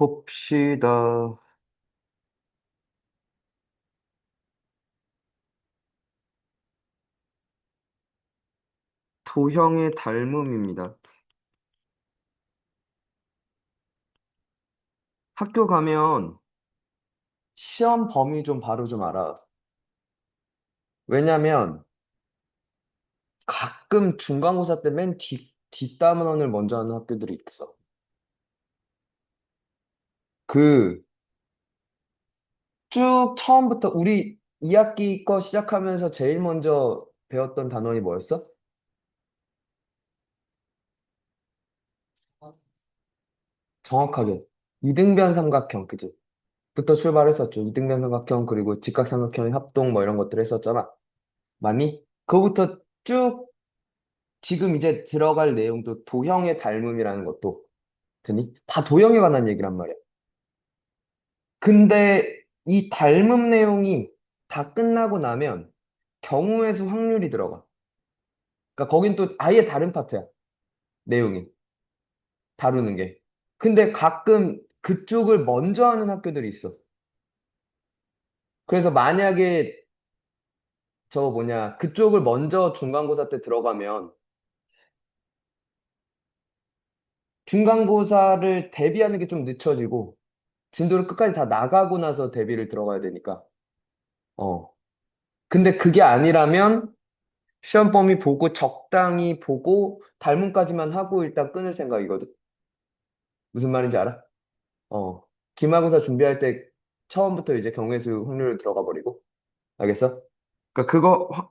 봅시다. 도형의 닮음입니다. 학교 가면 시험 범위 좀 바로 좀 알아. 왜냐면 가끔 중간고사 때 맨 뒷담화를 먼저 하는 학교들이 있어. 그 쭉 처음부터 우리 2학기 거 시작하면서 제일 먼저 배웠던 단원이 뭐였어? 정확하게. 이등변 삼각형, 그지? 부터 출발했었죠. 이등변 삼각형, 그리고 직각삼각형의 합동 뭐 이런 것들 했었잖아. 맞니? 그거부터 쭉 지금 이제 들어갈 내용도 도형의 닮음이라는 것도 드니? 다 도형에 관한 얘기란 말이야. 근데 이 닮음 내용이 다 끝나고 나면 경우의 수 확률이 들어가. 그러니까 거긴 또 아예 다른 파트야. 내용이. 다루는 게. 근데 가끔 그쪽을 먼저 하는 학교들이 있어. 그래서 만약에 저 뭐냐, 그쪽을 먼저 중간고사 때 들어가면 중간고사를 대비하는 게 좀 늦춰지고 진도를 끝까지 다 나가고 나서 대비를 들어가야 되니까. 어. 근데 그게 아니라면 시험 범위 보고 적당히 보고 달문까지만 하고 일단 끊을 생각이거든. 무슨 말인지 알아? 어. 기말고사 준비할 때 처음부터 이제 경우의 수 확률을 들어가 버리고. 알겠어? 그러니까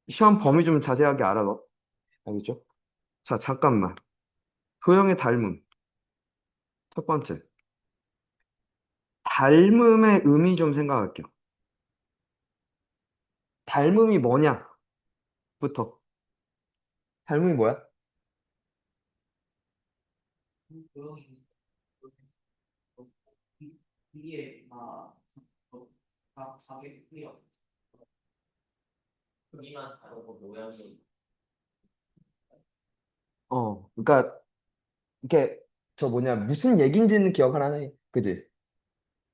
시험 범위 좀 자세하게 알아 너. 알겠죠? 자, 잠깐만. 도형의 닮음. 첫 번째. 닮음의 의미 좀 생각할게요. 닮음이 뭐냐부터. 닮음이 뭐야? 그러니까 이게 저 뭐냐 무슨 얘기인지는 기억 하나 해. 그지?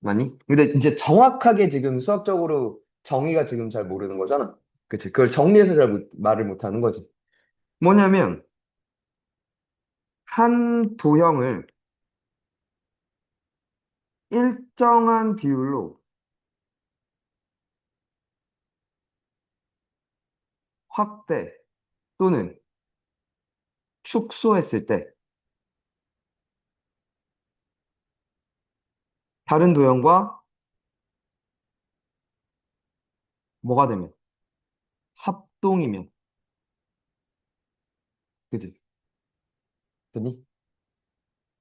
많이? 근데 이제 정확하게 지금 수학적으로 정의가 지금 잘 모르는 거잖아. 그치? 그걸 정리해서 말을 못 하는 거지. 뭐냐면, 한 도형을 일정한 비율로 확대 또는 축소했을 때, 다른 도형과 뭐가 되면? 합동이면. 그지? 되니?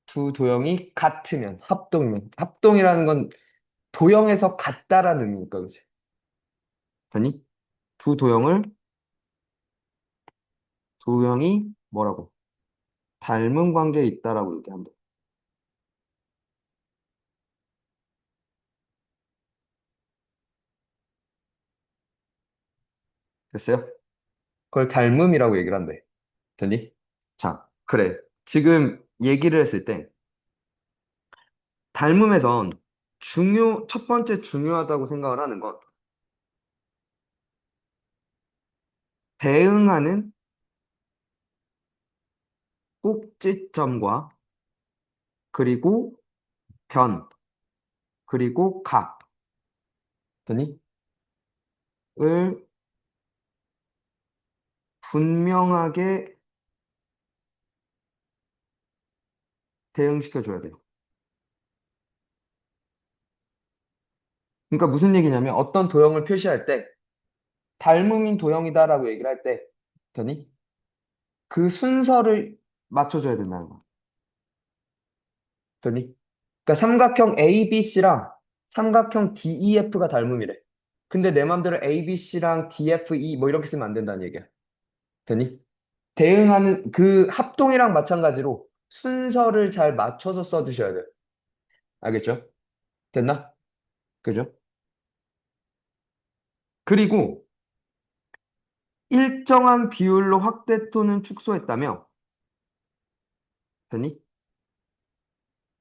두 도형이 같으면, 합동이면. 합동이라는 건 도형에서 같다라는 의미니까, 그지? 되니? 두 도형이 뭐라고? 닮은 관계에 있다라고 얘기한다. 됐어요? 그걸 닮음이라고 얘기를 한대. 되니? 자, 그래. 지금 얘기를 했을 때, 닮음에선 첫 번째 중요하다고 생각을 하는 건 대응하는 꼭지점과 그리고 변, 그리고 각, 되니? 을 분명하게 대응시켜줘야 돼요. 그러니까 무슨 얘기냐면 어떤 도형을 표시할 때 닮음인 도형이다라고 얘기를 할 때, 되니? 그 순서를 맞춰줘야 된다는 거. 되니? 그러니까 삼각형 ABC랑 삼각형 DEF가 닮음이래. 근데 내 맘대로 ABC랑 DFE 뭐 이렇게 쓰면 안 된다는 얘기야. 되니? 대응하는 그 합동이랑 마찬가지로 순서를 잘 맞춰서 써주셔야 돼. 알겠죠? 됐나? 그죠? 그리고 일정한 비율로 확대 또는 축소했다며? 되니?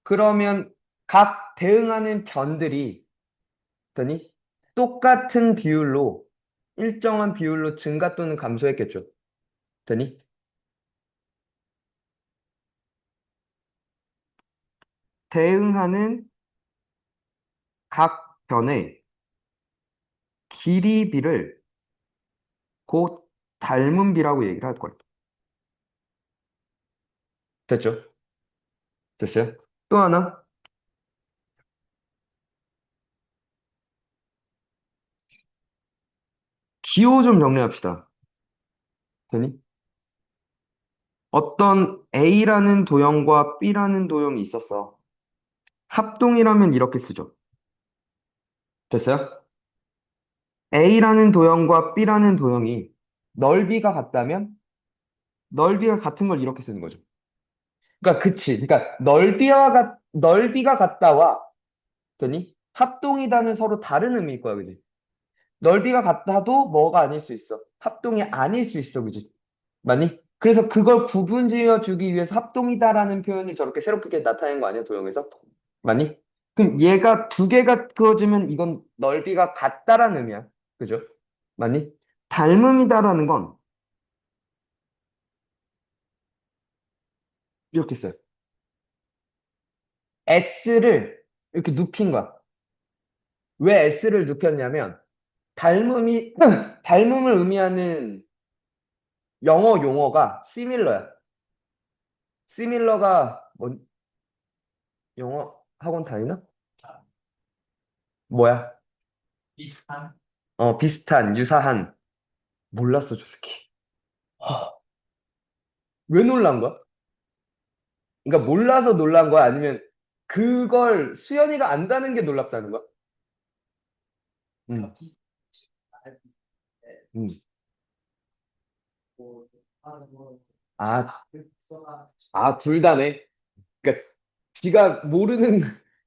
그러면 각 대응하는 변들이 더니 똑같은 비율로 일정한 비율로 증가 또는 감소했겠죠. 더니 대응하는 각 변의 길이 비를 곧 닮은 비라고 얘기를 할 거예요. 됐죠? 됐어요? 또 하나 기호 좀 정리합시다. 되니? 어떤 A라는 도형과 B라는 도형이 있었어. 합동이라면 이렇게 쓰죠. 됐어요? A라는 도형과 B라는 도형이 넓이가 같다면 넓이가 같은 걸 이렇게 쓰는 거죠. 그러니까 그치. 그러니까 넓이가 같다와 더니 합동이다는 서로 다른 의미일 거야, 그지? 넓이가 같다도 뭐가 아닐 수 있어. 합동이 아닐 수 있어, 그지? 맞니? 그래서 그걸 구분지어 주기 위해서 합동이다라는 표현을 저렇게 새롭게 나타낸 거 아니야, 도형에서? 맞니? 그럼 얘가 두 개가 그어지면 이건 넓이가 같다라는 의미야. 그죠? 맞니? 닮음이다라는 건 이렇게 써요. S를 이렇게 눕힌 거야. 왜 S를 눕혔냐면 닮음이 닮음을 의미하는 영어 용어가 similar야. similar가 뭐 영어 학원 다니나? 뭐야? 비슷한, 유사한. 몰랐어, 저 새끼. 허, 왜 놀란 거야? 그러니까 몰라서 놀란 거야? 아니면 그걸 수연이가 안다는 게 놀랍다는 거야? 음, 음. 아, 둘 다네. 그러니까 지가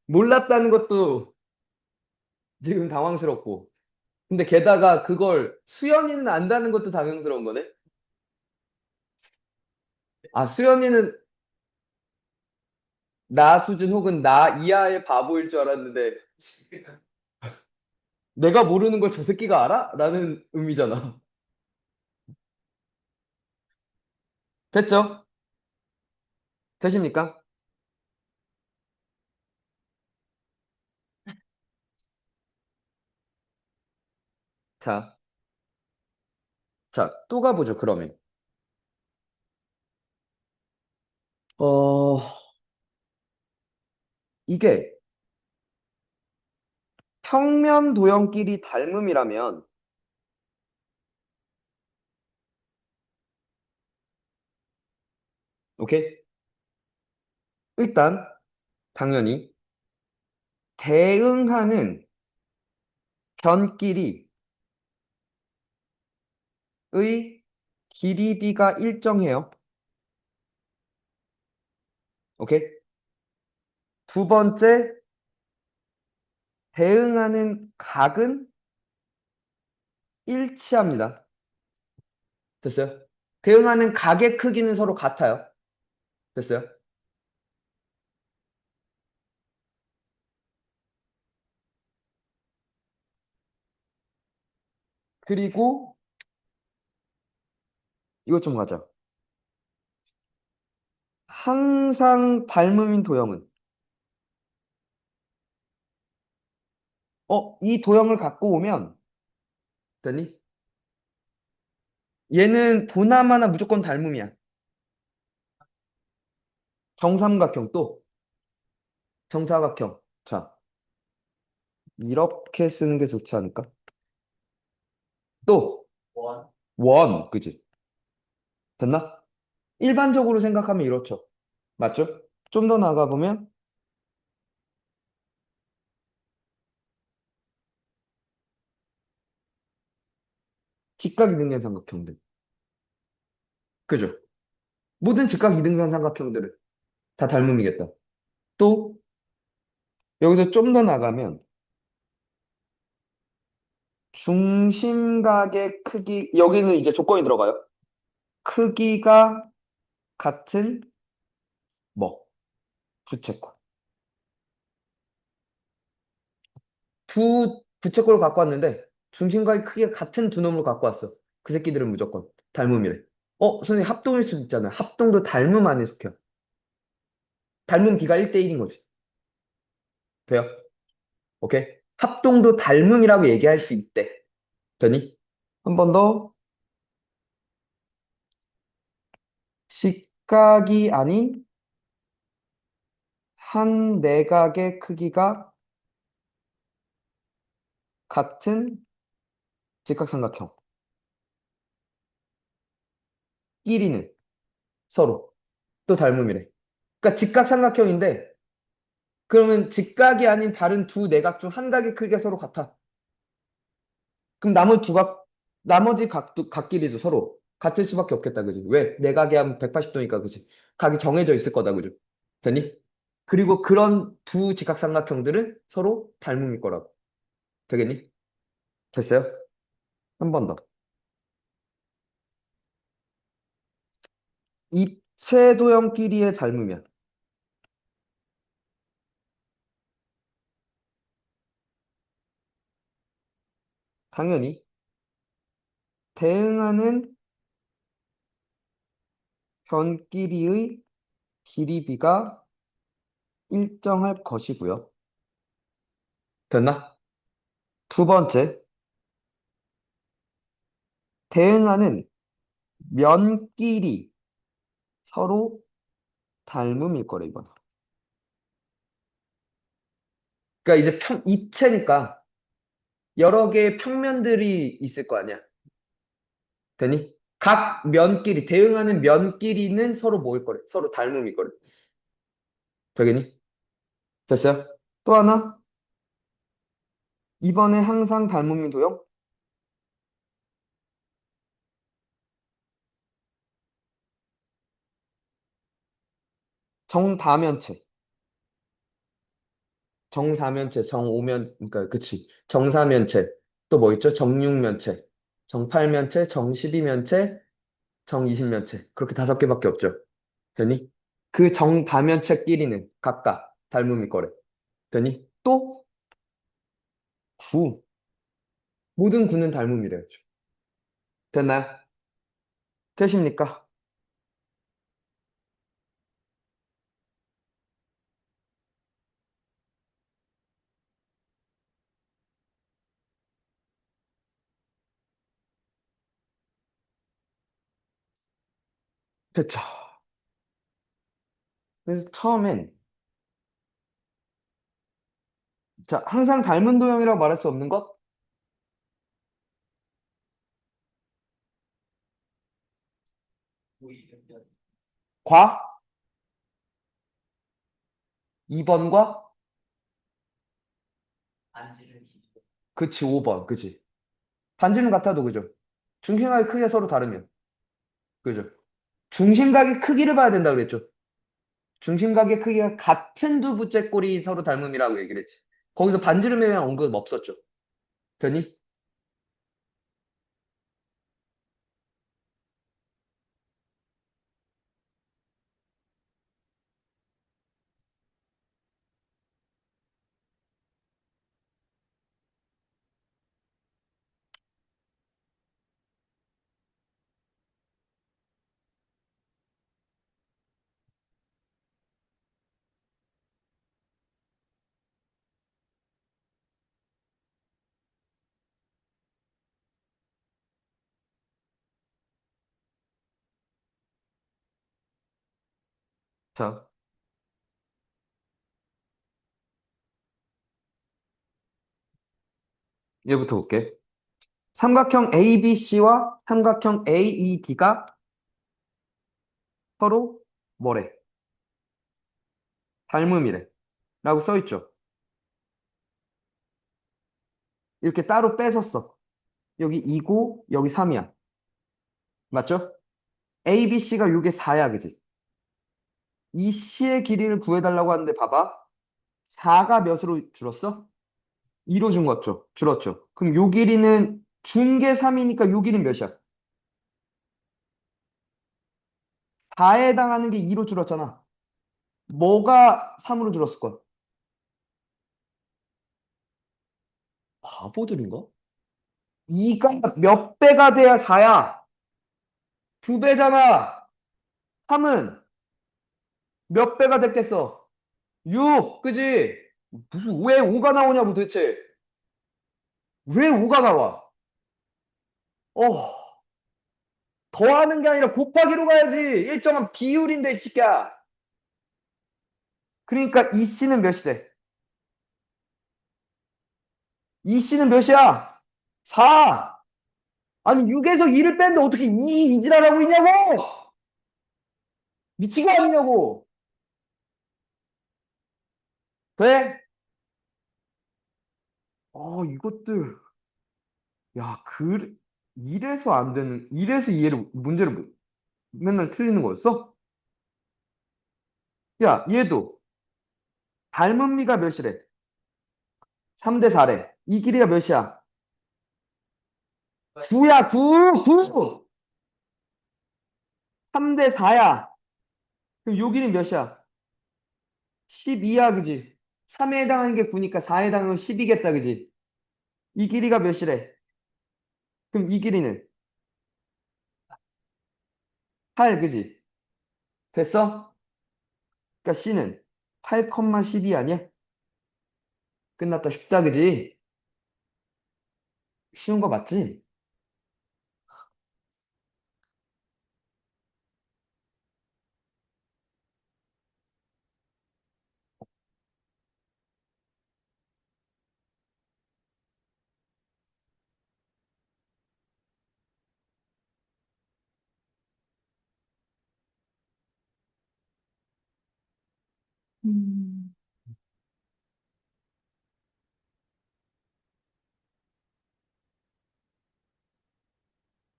몰랐다는 것도 지금 당황스럽고. 근데 게다가 그걸 수연이는 안다는 것도 당황스러운 거네? 수연이는 나 수준 혹은 나 이하의 바보일 줄 알았는데 내가 모르는 걸 저 새끼가 알아? 라는 의미잖아. 됐죠? 되십니까? 자, 자, 또 가보죠, 그러면. 어, 이게 평면 도형끼리 닮음이라면, 오케이? 일단, 당연히, 대응하는 변끼리의 길이비가 일정해요. 오케이? 두 번째, 대응하는 각은 일치합니다. 됐어요? 대응하는 각의 크기는 서로 같아요. 됐어요? 그리고 이것 좀 가자. 항상 닮음인 도형은 이 도형을 갖고 오면 됐니? 얘는 보나마나 무조건 닮음이야. 정삼각형 또 정사각형. 자, 이렇게 쓰는 게 좋지 않을까? 또 원, 그지? 됐나? 일반적으로 생각하면 이렇죠. 맞죠? 좀 더 나가 보면 직각 이등변 삼각형들. 그죠? 모든 직각 이등변 삼각형들은 다 닮음이겠다. 또 여기서 좀 더 나가면 중심각의 크기 여기는 이제 조건이 들어가요. 크기가 같은 뭐 부채꼴. 두 부채꼴을 갖고 왔는데 중심과의 크기가 같은 두 놈을 갖고 왔어. 그 새끼들은 무조건 닮음이래. 선생님 합동일 수도 있잖아요. 합동도 닮음 안에 속혀. 닮음 비가 1대1인 거지. 돼요? 오케이? 합동도 닮음이라고 얘기할 수 있대. 되니? 한 번 더. 직각이 아닌 한 내각의 크기가 같은 직각삼각형. 끼리는 서로 또 닮음이래. 그러니까 직각삼각형인데 그러면 직각이 아닌 다른 두 내각 중 한 각의 크기가 서로 같아. 그럼 나머지 각 길이도 서로 같을 수밖에 없겠다, 그지? 왜? 내각이 하면 180도니까, 그지? 각이 정해져 있을 거다, 그죠? 되니? 그리고 그런 두 직각삼각형들은 서로 닮음일 거라고. 되겠니? 됐어요? 한 번 더. 입체도형끼리의 닮으면 당연히 대응하는 변끼리의 길이비가 일정할 것이고요. 됐나? 두 번째, 대응하는 면끼리 서로 닮음일 거래, 이건. 그러니까 이제 입체니까 여러 개의 평면들이 있을 거 아니야. 되니? 각 면끼리, 대응하는 면끼리는 서로 뭐일 거래? 서로 닮음일 거래. 되겠니? 됐어요? 또 하나? 이번에 항상 닮음이 도형? 정다면체. 정사면체, 정오면, 그러니까, 그치. 정사면체. 또 뭐 있죠? 정육면체, 정팔면체, 정십이면체, 정이십면체. 그렇게 다섯 개밖에 없죠. 되니? 그 정다면체끼리는 각각 닮음일 거래. 되니? 또 구. 모든 구는 닮음이래요. 됐나요? 되십니까? 됐죠. 그래서 처음엔, 자, 항상 닮은 도형이라고 말할 수 없는 것? 과, 2번과, 그치, 5번, 그치. 반지름 같아도 그죠? 중심각의 크기가 서로 다르면, 그죠? 중심각의 크기를 봐야 된다고 그랬죠. 중심각의 크기가 같은 두 부채꼴이 서로 닮음이라고 얘기를 했지. 거기서 반지름에 대한 언급은 없었죠. 되니? 자, 얘부터 볼게. 삼각형 ABC와 삼각형 AED가 서로 뭐래? 닮음이래. 라고 써있죠. 이렇게 따로 뺏었어. 여기 2고 여기 3이야. 맞죠? ABC가 요게 4야, 그지? 이 C의 길이를 구해달라고 하는데 봐봐. 4가 몇으로 줄었어? 2로 준 거죠. 줄었죠. 그럼 요 길이는 준 게 3이니까 요 길이는 몇이야? 4에 해당하는 게 2로 줄었잖아. 뭐가 3으로 줄었을 거야? 바보들인가? 2가 몇 배가 돼야 4야? 2배잖아. 3은 몇 배가 됐겠어? 6, 그지? 무슨, 왜 5가 나오냐고 도대체. 왜 5가 나와? 어, 더하는 게 아니라 곱하기로 가야지. 일정한 비율인데, 이 새끼야. 그러니까 이 씨는 몇이 돼? 이 씨는 몇이야? 4. 아니, 6에서 2를 뺐는데 어떻게 2 이지라라고 있냐고! 미친 거 아니냐고! 돼? 이것들. 야, 이래서 안 되는, 이래서 문제를 맨날 틀리는 거였어? 야, 얘도 닮은 미가 몇이래? 3대 4래. 이 길이가 몇이야? 9야, 9! 9! 3대 4야. 그럼 요 길이는 몇이야? 12야, 그지? 3에 해당하는 게 9니까 4에 해당하는 건 10이겠다, 그지? 이 길이가 몇이래? 그럼 이 길이는 8, 그지? 됐어? 그러니까 C는 8,12 아니야? 끝났다, 쉽다, 그지? 쉬운 거 맞지? 음.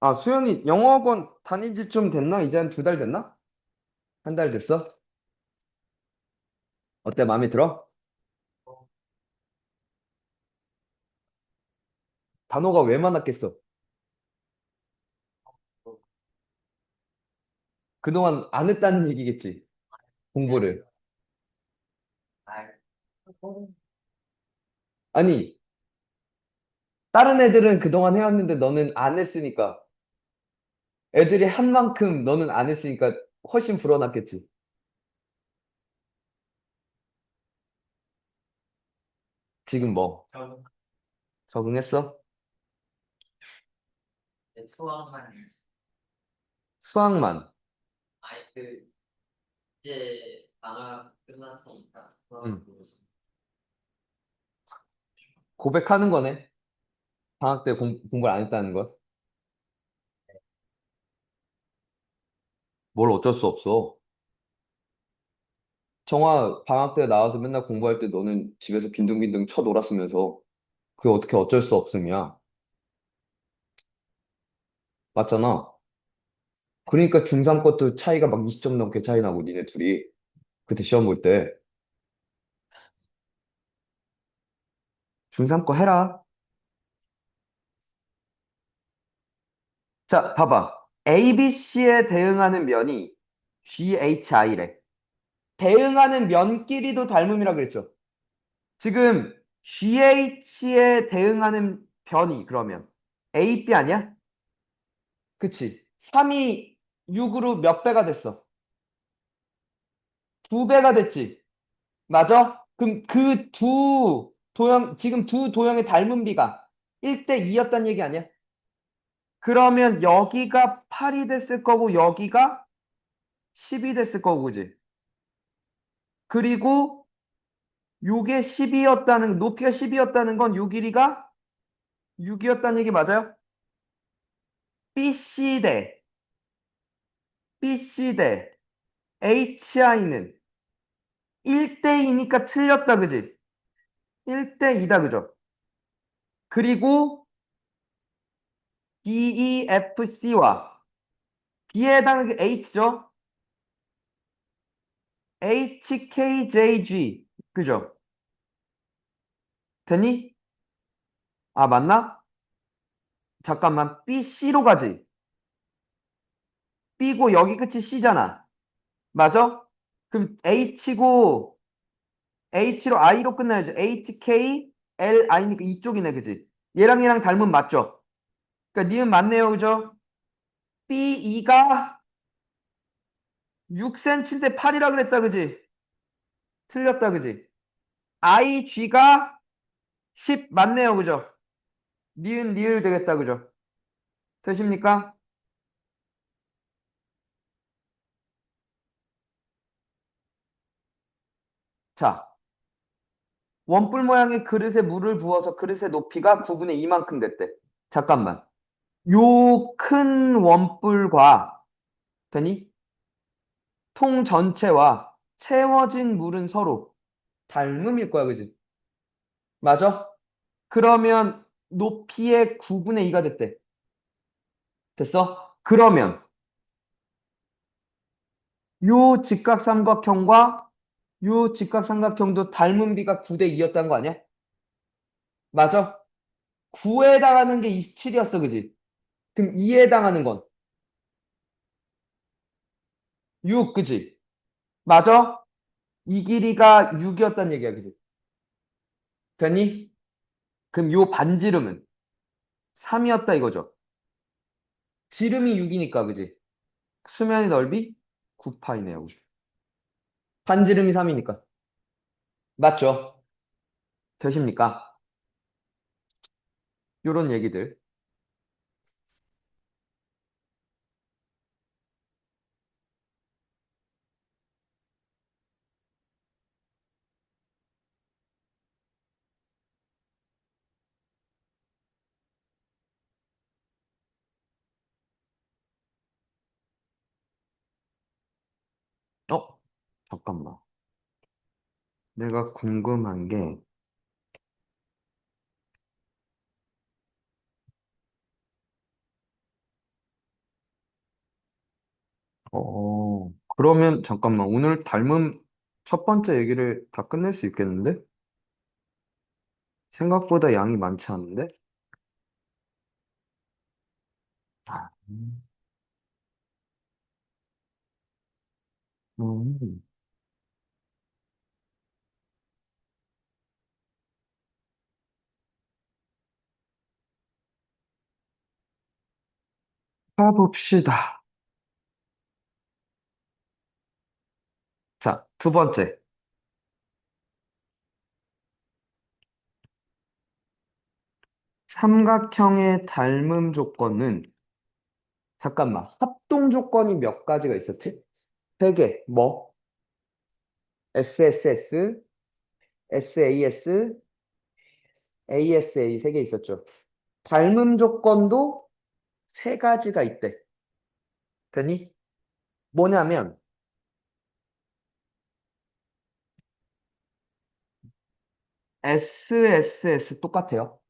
아, 수현이 영어학원 다닌 지 좀 됐나? 이제 한 2달 됐나? 1달 됐어? 어때? 마음에 들어? 단어가 왜 많았겠어? 그동안 안 했다는 얘기겠지? 공부를. 아니, 다른 애들은 그동안 해왔는데 너는 안 했으니까. 애들이 한 만큼 너는 안 했으니까 훨씬 불어났겠지. 지금 뭐? 적응했어? 수학만. 응. 고백하는 거네. 방학 때 공부를 안 했다는 걸. 뭘 어쩔 수 없어. 정화 방학 때 나와서 맨날 공부할 때 너는 집에서 빈둥빈둥 쳐놀았으면서 그게 어떻게 어쩔 수 없음이야. 맞잖아. 그러니까 중3 것도 차이가 막 20점 넘게 차이 나고 니네 둘이 그때 시험 볼 때 중3 거 해라. 자, 봐봐. ABC에 대응하는 면이 GHI래. 대응하는 면끼리도 닮음이라 그랬죠. 지금 GH에 대응하는 변이 그러면 AB 아니야? 그치? 3이 6으로 몇 배가 됐어? 2배가 됐지? 맞아? 그럼 그 지금 두 도형의 닮은 비가 1대 2였단 얘기 아니야? 그러면 여기가 8이 됐을 거고 여기가 10이 됐을 거고 그지? 그리고 요게 10이었다는 높이가 10이었다는 건 요 길이가 6이었다는 얘기 맞아요? BC 대 BC 대 HI는 1대 2니까 틀렸다 그지? 1대 2다 그죠? 그리고 DEFC와 B에 해당하는 게 H죠? HKJG 그죠? 됐니? 아 맞나? 잠깐만 BC로 가지. B고 여기 끝이 C잖아. 맞아? 그럼 H고 H로 I로 끝나야죠. HK, L, I니까 이쪽이네, 그지? 얘랑 닮은 맞죠? 그러니까 니은 맞네요. 그죠? B2가 6cm인데 8이라 그랬다. 그지? 틀렸다. 그지? IG가 10 맞네요. 그죠? 니은 리을 되겠다. 그죠? 되십니까? 자, 원뿔 모양의 그릇에 물을 부어서 그릇의 높이가 9분의 2만큼 됐대. 잠깐만. 요 큰 원뿔과 되니 통 전체와 채워진 물은 서로 닮음일 거야. 그지? 맞아? 그러면 높이의 9분의 2가 됐대. 됐어? 그러면 요 직각삼각형과 요 직각삼각형도 닮은 비가 9대 2였다는 거 아니야? 맞아? 9에 해당하는 게 27이었어. 그지? 그럼 2에 해당하는 건 6. 그지? 맞아? 이 길이가 6이었단 얘기야. 그지? 됐니? 그럼 요 반지름은 3이었다 이거죠. 지름이 6이니까. 그지? 수면의 넓이 9파이네요. 그죠? 반지름이 3이니까. 맞죠? 되십니까? 요런 얘기들. 어? 잠깐만. 내가 궁금한 게, 그러면 잠깐만. 오늘 닮은 첫 번째 얘기를 다 끝낼 수 있겠는데? 생각보다 양이 많지 않은데? 아, 음. 가봅시다. 자, 두 번째. 삼각형의 닮음 조건은, 잠깐만. 합동 조건이 몇 가지가 있었지? 세 개. 뭐? SSS, SAS, ASA 세 개 있었죠. 닮음 조건도 세 가지가 있대. 되니? 뭐냐면, SSS 똑같아요.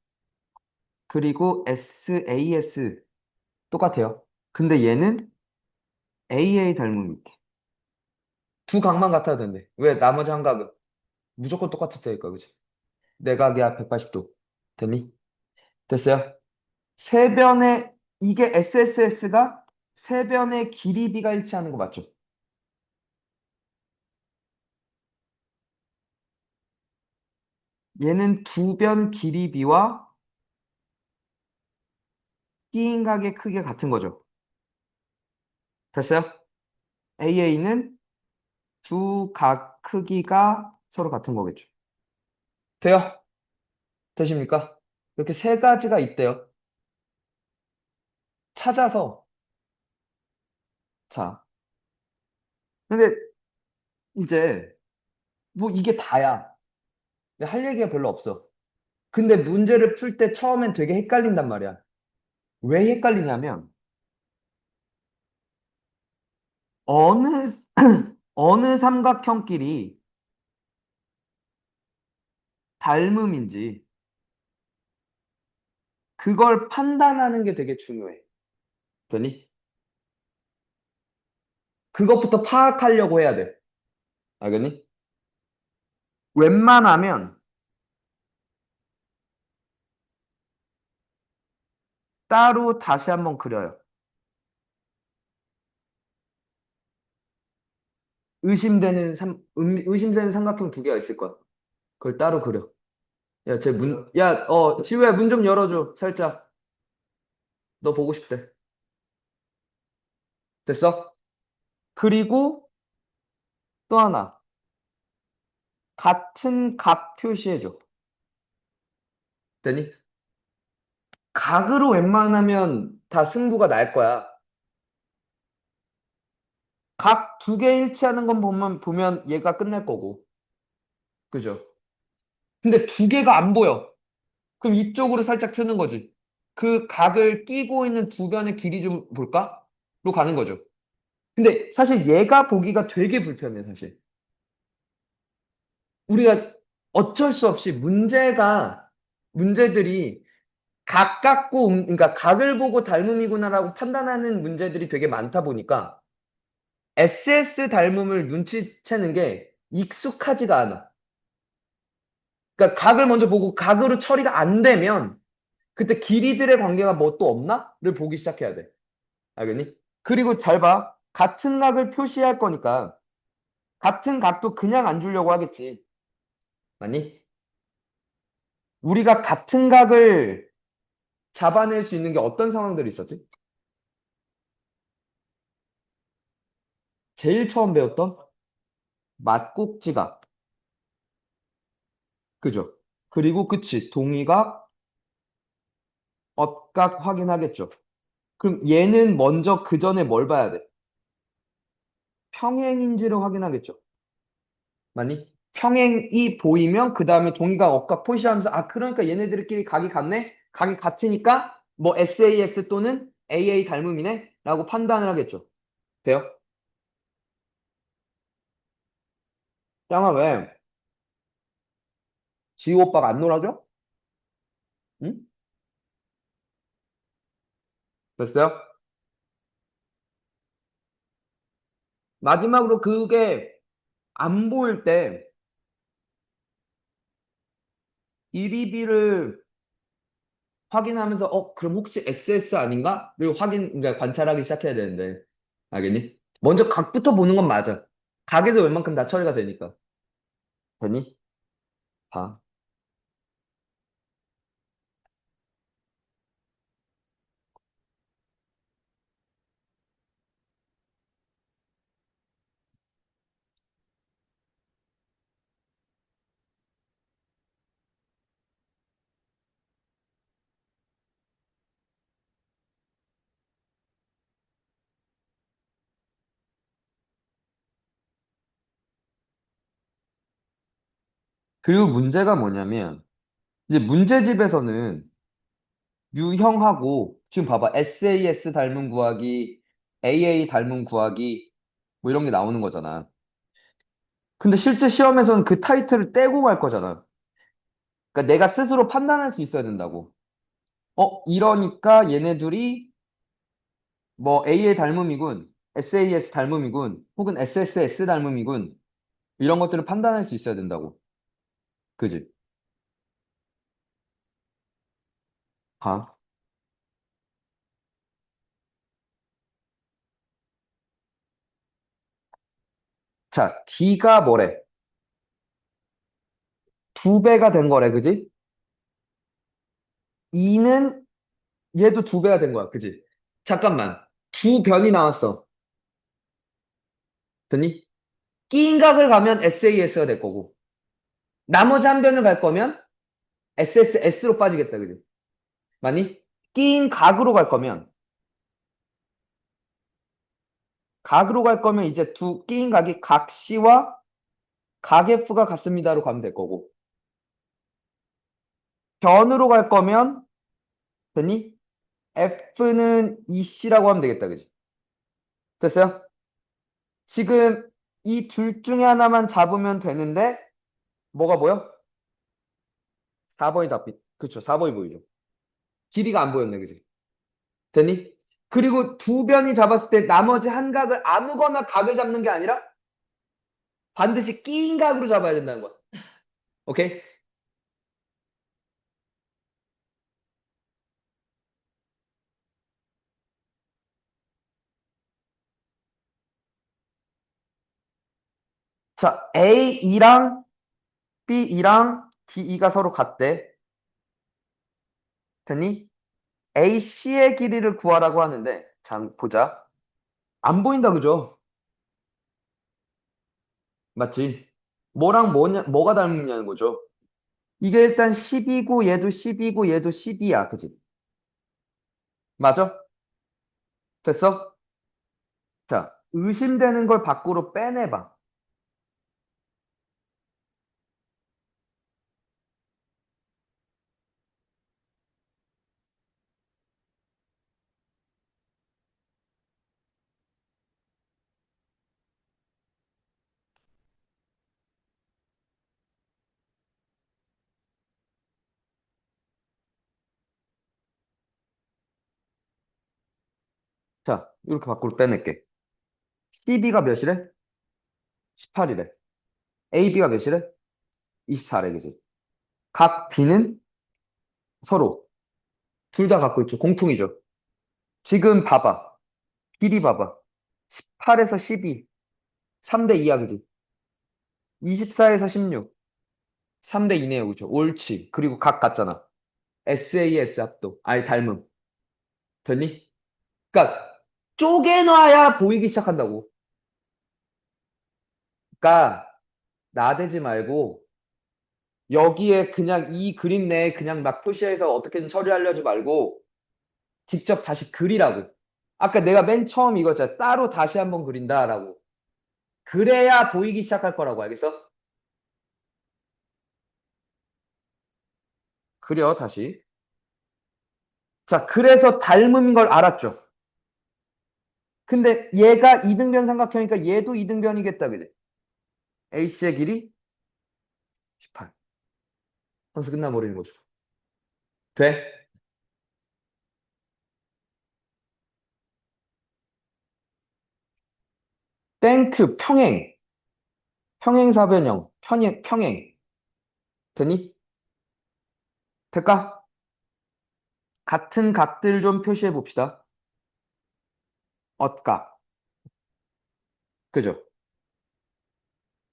그리고 SAS 똑같아요. 근데 얘는 AA 닮음이 있대. 두 각만 같아도 된대. 왜? 나머지 한 각은 무조건 똑같을 테니까, 그지? 내각이야 180도. 됐니? 됐어요? 세 변의, 이게 SSS가 세 변의 길이 비가 일치하는 거 맞죠? 얘는 두 변 길이 비와 끼인 각의 크기가 같은 거죠. 됐어요? AA는 두 각 크기가 서로 같은 거겠죠. 돼요? 되십니까? 이렇게 세 가지가 있대요. 찾아서, 자, 근데 이제 뭐 이게 다야. 근데 할 얘기가 별로 없어. 근데 문제를 풀 때 처음엔 되게 헷갈린단 말이야. 왜 헷갈리냐면 어느 어느 삼각형끼리 닮음인지 그걸 판단하는 게 되게 중요해. 되니? 그것부터 파악하려고 해야 돼. 알겠니? 웬만하면 따로 다시 한번 그려요. 의심되는 삼각형 두 개가 있을 거야. 그걸 따로 그려. 야, 지우야, 문 좀 열어줘. 살짝. 너 보고 싶대. 됐어? 그리고 또 하나. 같은 각 표시해줘. 되니? 각으로 웬만하면 다 승부가 날 거야. 각 두 개 일치하는 건 보면 얘가 끝날 거고. 그죠? 근데 두 개가 안 보여. 그럼 이쪽으로 살짝 트는 거지. 그 각을 끼고 있는 두 변의 길이 좀 볼까? 로 가는 거죠. 근데 사실 얘가 보기가 되게 불편해, 사실. 우리가 어쩔 수 없이 문제들이 가깝고, 그러니까 각을 보고 닮음이구나라고 판단하는 문제들이 되게 많다 보니까 SS 닮음을 눈치채는 게 익숙하지가 않아. 그러니까 각을 먼저 보고 각으로 처리가 안 되면 그때 길이들의 관계가 뭐 또 없나?를 보기 시작해야 돼. 알겠니? 그리고 잘 봐. 같은 각을 표시할 거니까 같은 각도 그냥 안 주려고 하겠지. 맞니? 우리가 같은 각을 잡아낼 수 있는 게 어떤 상황들이 있었지? 제일 처음 배웠던 맞꼭지각. 그죠? 그리고 그치. 동의각, 엇각 확인하겠죠. 그럼 얘는 먼저 그 전에 뭘 봐야 돼? 평행인지를 확인하겠죠. 맞니? 평행이 보이면 그 다음에 동의각, 엇각 표시하면서 아 그러니까 얘네들끼리 각이 같네? 각이 같으니까 뭐 SAS 또는 AA 닮음이네? 라고 판단을 하겠죠. 돼요? 짱아 왜? 지우 오빠가 안 놀아줘? 응? 됐어요? 마지막으로 그게 안 보일 때 1, 2비를 확인하면서 그럼 혹시 SS 아닌가? 를 그러니까 관찰하기 시작해야 되는데 알겠니? 먼저 각부터 보는 건 맞아. 각에서 웬만큼 다 처리가 되니까. 되니? 봐. 그리고 문제가 뭐냐면 이제 문제집에서는 유형하고 지금 봐봐. SAS 닮은 구하기, AA 닮은 구하기 뭐 이런 게 나오는 거잖아. 근데 실제 시험에서는 그 타이틀을 떼고 갈 거잖아. 그러니까 내가 스스로 판단할 수 있어야 된다고. 이러니까 얘네들이 뭐 AA 닮음이군, SAS 닮음이군, 혹은 SSS 닮음이군, 이런 것들을 판단할 수 있어야 된다고. 그지? 봐. 자, D가 뭐래? 두 배가 된 거래, 그지? E는 얘도 두 배가 된 거야, 그지? 잠깐만. 두 변이 나왔어. 됐니? 끼인 각을 가면 SAS가 될 거고, 나머지 한 변을 갈 거면 SSS로 빠지겠다, 그지? 맞니? 끼인 각으로 갈 거면, 각으로 갈 거면 이제 끼인 각이 각 C와 각 F가 같습니다로 가면 될 거고, 변으로 갈 거면, 됐니? F는 EC라고 하면 되겠다, 그지? 됐어요? 지금 이 둘 중에 하나만 잡으면 되는데, 뭐가 보여? 4번이 답이, 그쵸, 4번이 보이죠. 길이가 안 보였네, 그지? 됐니? 그리고 두 변이 잡았을 때 나머지 한 각을 아무거나 각을 잡는 게 아니라 반드시 끼인 각으로 잡아야 된다는 거야. 오케이? 자, A2랑 B2랑 DE가 서로 같대. 됐니? AC의 길이를 구하라고 하는데, 자, 보자. 안 보인다, 그죠? 맞지? 뭐랑 뭐가 닮냐는 거죠. 이게 일단 10이고, 얘도 10이고, 얘도 10이야. 그지? 맞아? 됐어? 자, 의심되는 걸 밖으로 빼내봐. 자, 이렇게 밖으로 빼낼게. CB가 몇이래? 18이래. AB가 몇이래? 24래, 그지? 각 B는 서로 둘 다 갖고 있죠. 공통이죠. 지금 봐봐. 길이 봐봐. 18에서 12. 3대 2야, 그지? 24에서 16. 3대 2네요, 그죠? 옳지. 그리고 각 같잖아. SAS 합도. 아예 닮음. 됐니? 그러니까 쪼개놔야 보이기 시작한다고. 그러니까 나대지 말고 여기에 그냥 이 그림 내에 그냥 막 표시해서 어떻게든 처리하려지 말고 직접 다시 그리라고. 아까 내가 맨 처음 이거잖아. 따로 다시 한번 그린다라고. 그래야 보이기 시작할 거라고. 알겠어? 그려, 다시. 자, 그래서 닮은 걸 알았죠. 근데 얘가 이등변 삼각형이니까 얘도 이등변이겠다, 그지? AC의 길이 18. 함수 끝나버리는 거죠. 돼? 땡큐, 평행. 평행사변형. 평행. 되니? 될까? 같은 각들 좀 표시해 봅시다. 엇각. 그죠?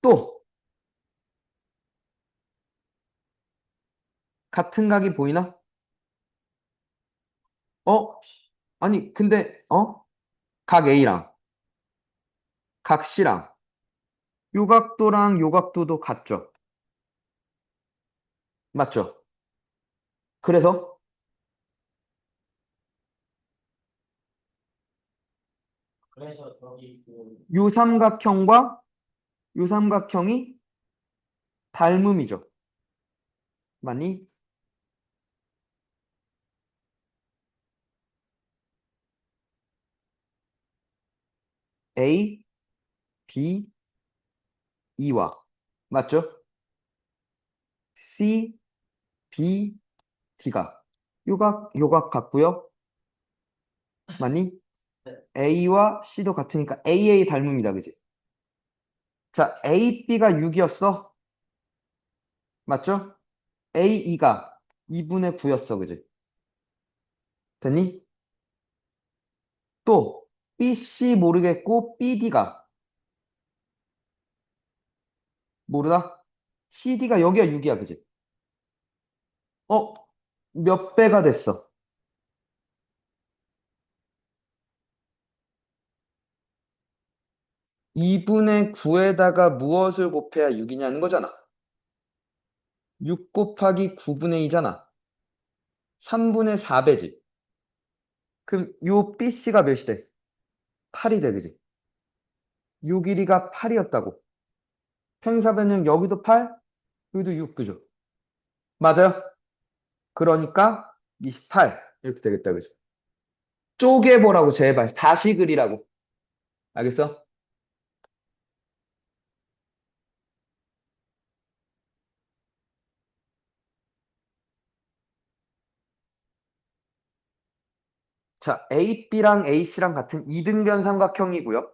또, 같은 각이 보이나? 어? 아니, 근데, 각 A랑, 각 C랑, 요 각도랑 요 각도도 같죠? 맞죠? 그래서, 요 삼각형과 요 삼각형이 닮음이죠. 맞니? A, B, E와. 맞죠? C, B, D가. 요각 같고요. 맞니? A와 C도 같으니까 AA 닮음이다. 그지? 자, AB가 6이었어. 맞죠? AE가 2분의 9였어. 그지? 됐니? 또 BC 모르겠고 BD가 모르다? CD가 여기가 6이야. 그지? 어? 몇 배가 됐어? 2분의 9에다가 무엇을 곱해야 6이냐는 거잖아. 6 곱하기 9분의 2잖아. 3분의 4배지. 그럼 요 BC가 몇이 돼? 8이 돼. 그지? 요 길이가 8이었다고. 평행사변형 여기도 8, 여기도 6. 그죠? 맞아요? 그러니까 28 이렇게 되겠다. 그죠? 쪼개보라고 제발. 다시 그리라고. 알겠어? 자, AB랑 AC랑 같은 이등변 삼각형이고요.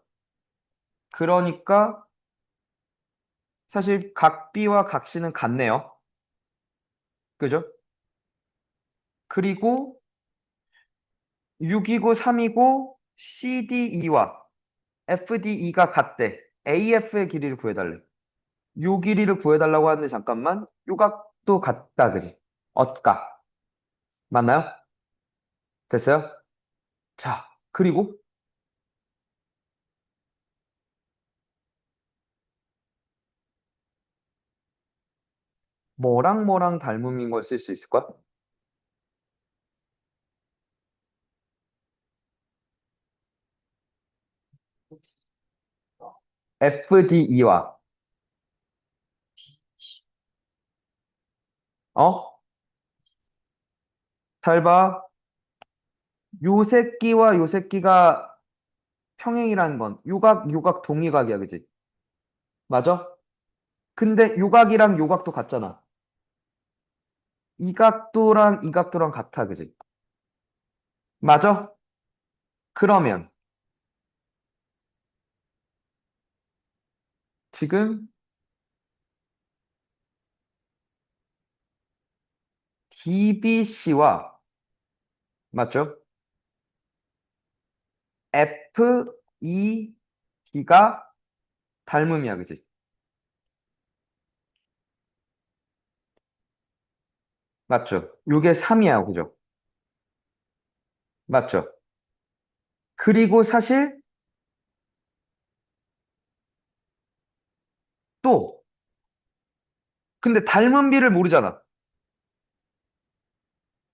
그러니까 사실 각 B와 각 C는 같네요. 그죠? 그리고 6이고 3이고 CDE와 FDE가 같대. AF의 길이를 구해달래. 요 길이를 구해달라고 하는데 잠깐만. 요각 또 같다, 그지? 엇가. 맞나요? 됐어요? 자, 그리고 뭐랑 뭐랑 닮음인 걸 쓸 수 있을까? FDE와, 어? 잘 봐. 요 새끼와 요 새끼가 평행이라는 건 요각, 요각, 동의각이야, 그지? 맞아? 근데 요각이랑 요각도 같잖아. 이 각도랑 이 각도랑 같아, 그지? 맞아? 그러면 지금 DBC와 맞죠? FED가 닮음이야, 그지? 맞죠? 요게 3이야, 그죠? 맞죠? 그리고 사실 또 근데 닮은 비를 모르잖아.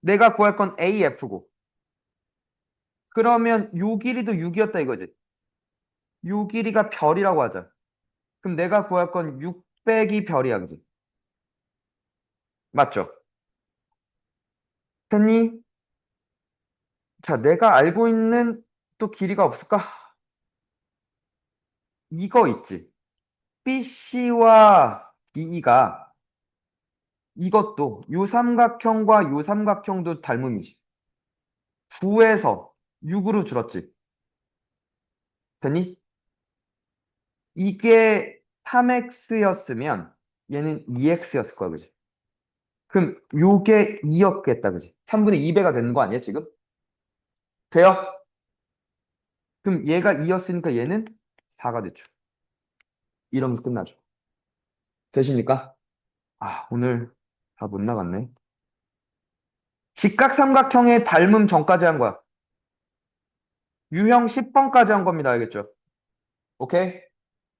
내가 구할 건 AF고. 그러면 요 길이도 6이었다 이거지. 요 길이가 별이라고 하자. 그럼 내가 구할 건 600이 별이야, 그지? 맞죠? 됐니? 자, 내가 알고 있는 또 길이가 없을까? 이거 있지. BC와 DE가 이것도 요 삼각형과 요 삼각형도 닮음이지. 9에서 6으로 줄었지. 됐니? 이게 3x였으면 얘는 2x였을 거야, 그지? 그럼 요게 2였겠다, 그지? 3분의 2배가 되는 거 아니야, 지금? 돼요? 그럼 얘가 2였으니까 얘는 4가 됐죠. 이러면서 끝나죠. 되십니까? 아, 오늘 다 못 나갔네. 직각삼각형의 닮음 전까지 한 거야. 유형 10번까지 한 겁니다. 알겠죠? 오케이?